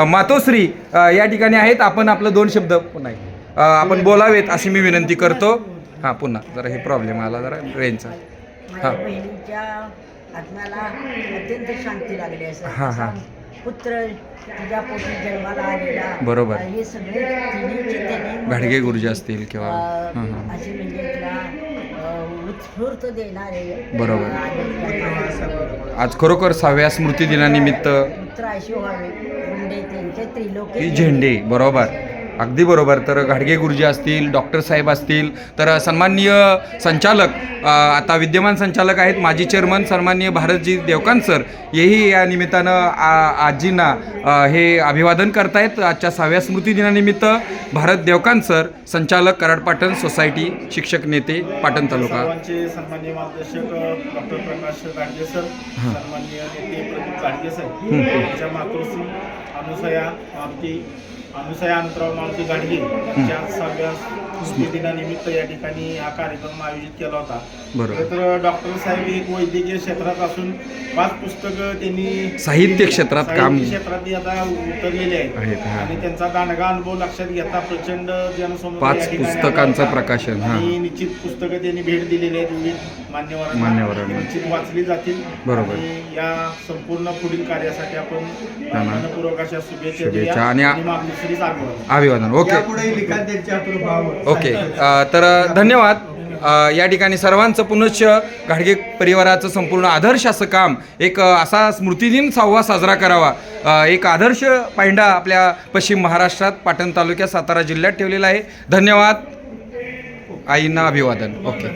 मातोश्री या ठिकाणी आहेत. आपण आपलं 2 शब्द पुन्हा आपण बोलावेत अशी मी विनंती करतो. हां पुन्हा जरा हे प्रॉब्लेम आला जरा रेंजचा. हां बहिणीच्या आत्म्याला अत्यंत शांती लागली असं. हां हां पुत्र तुझ्या पोटी जन्माला आलेला. बरोबर. हे सगळे तिन्ही घाडगे गुरुजी असतील किंवा असे म्हणजे तुला उत्स्फूर्त देणारे. बरोबर. आज खरोखर 6व्या स्मृती दिनानिमित्त पुत्र अशी व्हावे म्हणजे त्यांचे त्रिलोकी झेंडे. बरोबर, अगदी बरोबर. तर घाडगे गुरुजी असतील, डॉक्टर साहेब असतील, तर सन्माननीय संचालक आता विद्यमान संचालक आहेत माजी चेअरमन सन्माननीय भारतजी देवकांत सर, हेही या निमित्तानं आजींना हे अभिवादन करतायत. आजच्या 6व्या स्मृती दिनानिमित्त भारत देवकांत सर, संचालक कराडपाटण सोसायटी, शिक्षक नेते पाटण तालुका. सन्माननीय मार्गदर्शक डॉक्टर प्रकाश गाडगे सर, सन्माननीय नेते प्रदीप गाडगे सर, त्यांच्या मातोश्री अनुसया अनंतराव मारुती गाडगे यांच्या 6व्या स्मृतिदिनानिमित्त या ठिकाणी हा कार्यक्रम आयोजित केला होता. बरोबर. तर डॉक्टर साहेब एक वैद्यकीय क्षेत्रात असून 5 पुस्तकं त्यांनी साहित्य क्षेत्रात काम क्षेत्रात आता उतरलेले आहेत आणि त्यांचा दांडगा अनुभव लक्षात घेता प्रचंड जनसमूह 5 पुस्तकांचं प्रकाशन. आणि निश्चित पुस्तकं त्यांनी भेट दिलेली आहेत विविध मान्यवरांना, निश्चित वाचली जातील. बरोबर. आणि या संपूर्ण पुढील कार्यासाठी आपण मनपूर्वक अशा शुभेच्छा आणि अभिवादन. Okay okay. तर धन्यवाद. या ठिकाणी सर्वांचं पुनश्च घाडगे परिवाराचं संपूर्ण आदर्श असं काम एक असा स्मृतिदिन 6वा साजरा करावा, एक आदर्श पायंडा आपल्या पश्चिम महाराष्ट्रात पाटण तालुक्यात सातारा जिल्ह्यात ठेवलेला आहे. धन्यवाद. आईंना अभिवादन. ओके.